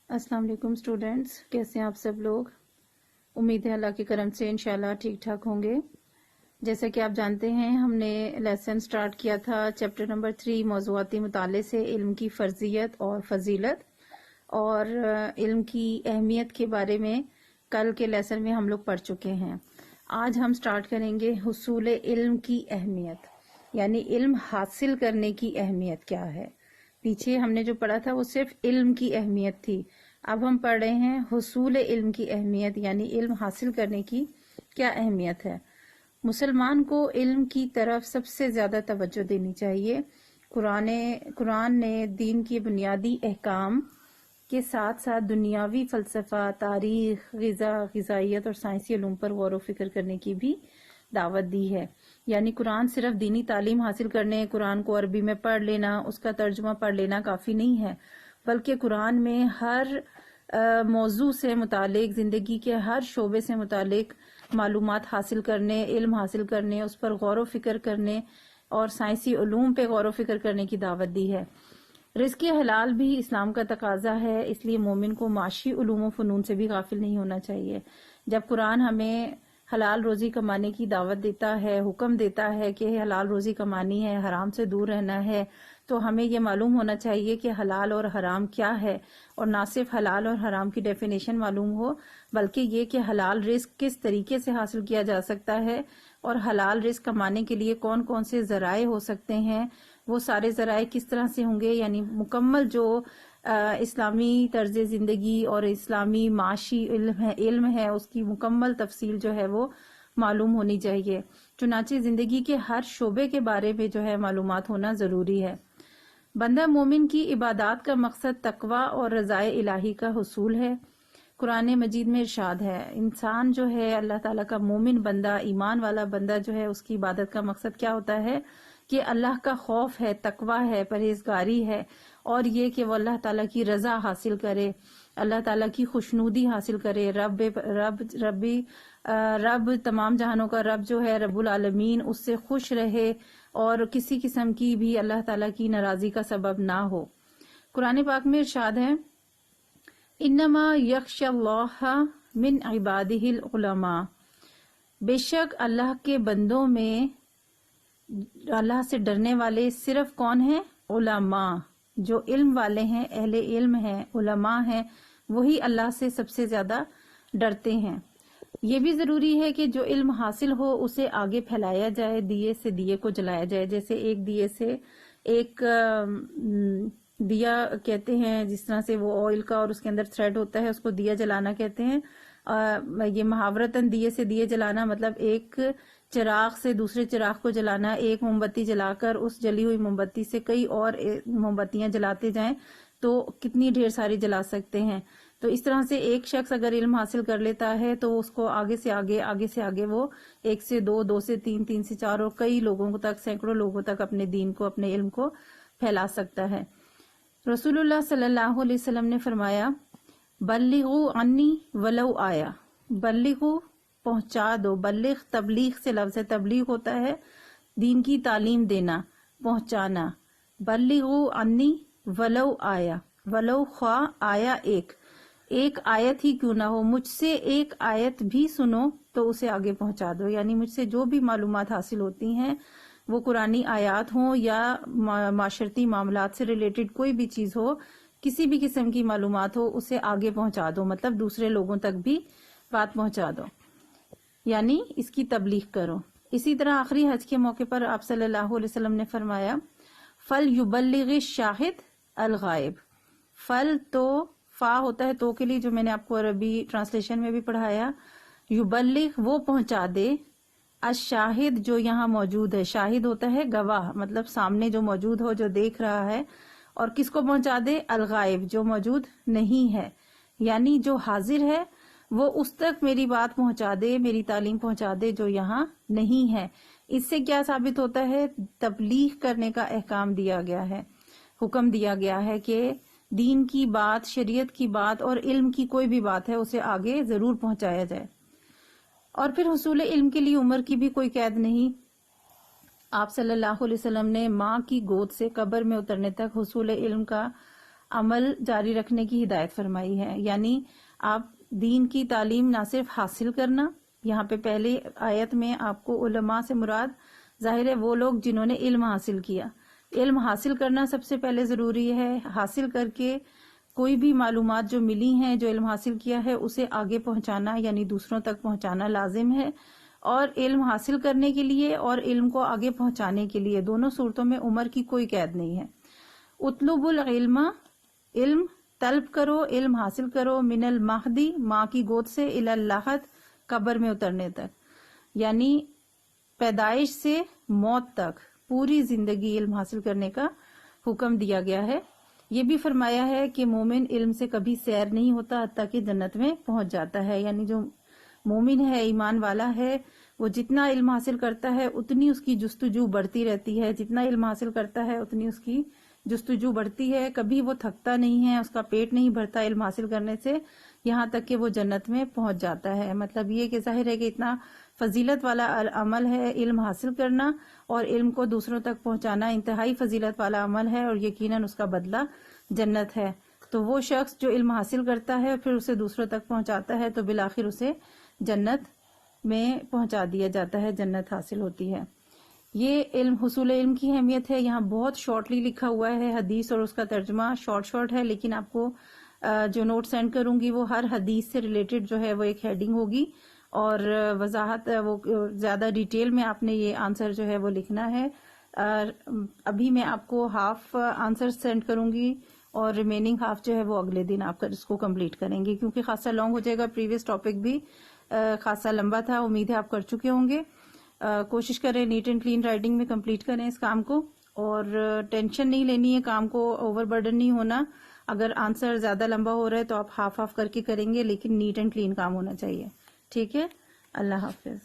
अस्सलाम वालेकुम स्टूडेंट्स, कैसे हैं आप सब लोग। उम्मीद है अल्लाह के करम से इंशाल्लाह ठीक ठाक होंगे। जैसा कि आप जानते हैं, हमने लेसन स्टार्ट किया था चैप्टर नंबर 3 मौज़ूआती मुताले से इल्म की फ़र्जियत और फजीलत और इल्म की अहमियत के बारे में कल के लेसन में हम लोग पढ़ चुके हैं। आज हम स्टार्ट करेंगे हुसूल इल्म की अहमियत, यानी इल्म हासिल करने की अहमियत क्या है। पीछे हमने जो पढ़ा था वो सिर्फ इल्म की अहमियत थी, अब हम पढ़ रहे हैं हुसूल इल्म की अहमियत, यानी इल्म हासिल करने की क्या अहमियत है। मुसलमान को इल्म की तरफ सबसे ज़्यादा तवज्जो देनी चाहिए। कुरान ने दीन की बुनियादी अहकाम के साथ साथ दुनियावी फ़लसफ़ा, तारीख़, ग़िज़ाइयत और साइंसी उलूम पर गौर व फिक्र करने की भी दावत दी है। यानी कुरान सिर्फ दीनी तालीम हासिल करने, कुरान को अरबी में पढ़ लेना, उसका तर्जुमा पढ़ लेना काफ़ी नहीं है, बल्कि कुरान में हर मौजू से मुतालिक, ज़िंदगी के हर शोबे से मुतालिक मालूमात हासिल करने, इल्म हासिल करने, उस पर गौर व फिक्र करने और साइंसी उलूम पे गौर व फिक्र करने की दावत दी है। रिज़्क़ हलाल भी इस्लाम का तकाजा है, इसलिए मोमिन को माशी उलूम व फ़नून से भी गाफिल नहीं होना चाहिए। जब कुरान हमें हलाल रोज़ी कमाने की दावत देता है, हुक्म देता है कि हलाल रोज़ी कमानी है, हराम से दूर रहना है, तो हमें ये मालूम होना चाहिए कि हलाल और हराम क्या है, और ना सिर्फ हलाल और हराम की डेफिनेशन मालूम हो, बल्कि ये कि हलाल रिज़्क़ किस तरीके से हासिल किया जा सकता है और हलाल रिज़्क़ कमाने के लिए कौन कौन से ज़राए हो सकते हैं, वो सारे ज़राए किस तरह से होंगे। यानी मुकम्मल जो इस्लामी तर्ज ज़िंदगी और इस्लामी माशी इल्म है उसकी मुकम्मल तफसील जो है वो मालूम होनी चाहिए। चुनांचे ज़िंदगी के हर शोबे के बारे में जो है मालूमात होना ज़रूरी है। बंदा मोमिन की इबादत का मकसद तकवा और रज़ाए इलाही का हुसूल है। कुरान मजीद में इरशाद है, इंसान जो है अल्लाह ताला का मोमिन बंदा, ईमान वाला बंदा जो है, उसकी इबादत का मकसद क्या होता है कि अल्लाह का खौफ है, तकवा है, परहेजगारी है, और ये कि वो अल्लाह ताला की रज़ा हासिल करे, अल्लाह ताला की खुशनूदी हासिल करे। रब तमाम जहानों का रब जो है, रब्बुल आलमीन, उससे खुश रहे और किसी किस्म की भी अल्लाह ताला की नाराज़ी का सबब ना हो। कुरान पाक में इरशाद है, इन्नमा यख्शल्लाह मिन इबादिहिल उलमा, बेशक अल्लाह के बंदों में अल्लाह से डरने वाले सिर्फ कौन है? उलमा, जो इल्म वाले हैं, अहले इल्म हैं, उलमा हैं, वही अल्लाह से सबसे ज़्यादा डरते हैं। ये भी ज़रूरी है कि जो इल्म हासिल हो उसे आगे फैलाया जाए, दिए से दिए को जलाया जाए। जैसे एक दिए से एक दिया कहते हैं, जिस तरह से वो ऑयल का और उसके अंदर थ्रेड होता है उसको दिया जलाना कहते हैं। ये मुहावरतन दिए से दिए जलाना मतलब एक चिराग से दूसरे चिराग को जलाना, एक मोमबत्ती जलाकर उस जली हुई मोमबत्ती से कई और मोमबत्तियां जलाते जाएं तो कितनी ढेर सारी जला सकते हैं। तो इस तरह से एक शख्स अगर इल्म हासिल कर लेता है तो उसको आगे से आगे वो 1 से 2, 2 से 3, 3 से 4 और कई लोगों तक, सैकड़ों लोगों तक अपने दीन को, अपने इल्म को फैला सकता है। रसूलुल्लाह सल्लल्लाहु अलैहि वसल्लम ने फरमाया, बल्लिगु अन्नी वलौ आया, बल्लिगु पहुंचा दो, बल्लिग तबलीग से लफ्ज़ है, तबलीग होता है दीन की तालीम देना, पहुंचाना। बल्लिगु अन्नी वलौ आया, वलौ ख्वा आया एक आयत ही क्यों ना हो, मुझसे एक आयत भी सुनो तो उसे आगे पहुंचा दो। यानी मुझसे जो भी मालूमात हासिल होती हैं, वो कुरानी आयात हो या माशरती मामलात से रिलेटेड कोई भी चीज़ हो, किसी भी किस्म की मालूमात हो, उसे आगे पहुंचा दो, मतलब दूसरे लोगों तक भी बात पहुंचा दो, यानी इसकी तबलीग करो। इसी तरह आखिरी हज के मौके पर आप सल्लल्लाहु अलैहि वसल्लम ने फरमाया, फल युबल्लिग शाहिद अल गायब। फल तो फा होता है तो के लिए, जो मैंने आपको अरबी ट्रांसलेशन में भी पढ़ाया। युबल्लिग वो पहुंचा दे, अशाहिद जो यहाँ मौजूद है, शाहिद होता है गवाह, मतलब सामने जो मौजूद हो, जो देख रहा है, और किसको पहुंचा दे? अल गायब, जो मौजूद नहीं है, यानी जो हाजिर है वो उस तक मेरी बात पहुंचा दे, मेरी तालीम पहुंचा दे जो यहाँ नहीं है। इससे क्या साबित होता है? तबलीग करने का अहकाम दिया गया है, हुक्म दिया गया है कि दीन की बात, शरीयत की बात और इल्म की कोई भी बात है उसे आगे जरूर पहुंचाया जाए। और फिर हुसूल इल्म के लिए उम्र की भी कोई कैद नहीं। आप सल्लल्लाहु अलैहि वसल्लम ने माँ की गोद से कब्र में उतरने तक हुसूल इल्म का عمل جاری رکھنے کی ہدایت فرمائی ہے. یعنی آپ دین کی تعلیم نہ صرف حاصل کرنا، یہاں پہ پہلے آیت میں آپ کو علماء سے مراد ظاہر ہے وہ لوگ جنہوں نے علم حاصل کیا. علم حاصل کرنا سب سے پہلے ضروری ہے. حاصل کر کے کوئی بھی معلومات جو ملی ہیں، جو علم حاصل کیا ہے، اسے آگے پہنچانا یعنی دوسروں تک پہنچانا لازم ہے. اور علم حاصل کرنے کے لیے اور علم کو آگے پہنچانے کے لیے دونوں صورتوں میں عمر کی کوئی قید نہیں ہے. اطلب العلم، علم طلب کرو، علم حاصل کرو، من المہدی، ماں کی گود سے، الی اللحد، قبر میں اترنے تک. یعنی پیدائش سے موت تک پوری زندگی علم حاصل کرنے کا حکم دیا گیا ہے. یہ بھی فرمایا ہے کہ مومن علم سے کبھی سیر نہیں ہوتا حتیٰ کہ جنت میں پہنچ جاتا ہے. یعنی جو مومن ہے، ایمان والا ہے، وہ جتنا علم حاصل کرتا ہے اتنی اس کی جستجو بڑھتی رہتی ہے. جتنا علم حاصل کرتا ہے اتنی اس کی جستجو بڑھتی ہے. کبھی وہ تھکتا نہیں ہے، اس کا پیٹ نہیں بھرتا علم حاصل کرنے سے، یہاں تک کہ وہ جنت میں پہنچ جاتا ہے. مطلب یہ کہ ظاہر ہے کہ اتنا فضیلت والا عمل ہے علم حاصل کرنا، اور علم کو دوسروں تک پہنچانا انتہائی فضیلت والا عمل ہے، اور یقیناً اس کا بدلہ جنت ہے. تو وہ شخص جو علم حاصل کرتا ہے پھر اسے دوسروں تک پہنچاتا ہے تو بالآخر اسے جنت میں پہنچا دیا جاتا ہے، جنت حاصل ہوتی ہے. یہ علم، حصول علم کی اہمیت ہے. یہاں بہت شارٹلی لکھا ہوا ہے، حدیث اور اس کا ترجمہ شارٹ ہے، لیکن آپ کو جو نوٹ سینڈ کروں گی وہ ہر حدیث سے ریلیٹڈ جو ہے وہ ایک ہیڈنگ ہوگی، اور وضاحت وہ زیادہ ڈیٹیل میں آپ نے یہ آنسر جو ہے وہ لکھنا ہے. ابھی میں آپ کو ہاف آنسر سینڈ کروں گی، اور ریمیننگ ہاف جو ہے وہ اگلے دن آپ اس کو کمپلیٹ کریں گے، کیونکہ خاصا لانگ ہو جائے گا. پریویس ٹاپک بھی خاصا لمبا تھا، امید ہے آپ کر چکے ہوں گے. کوشش کریں نیٹ اینڈ کلین رائٹنگ میں کمپلیٹ کریں اس کام کو، اور ٹینشن نہیں لینی ہے، کام کو اوور برڈن نہیں ہونا. اگر آنسر زیادہ لمبا ہو رہا ہے تو آپ ہاف کر کے کریں گے، لیکن نیٹ اینڈ کلین کام ہونا چاہیے. ٹھیک ہے، اللہ حافظ.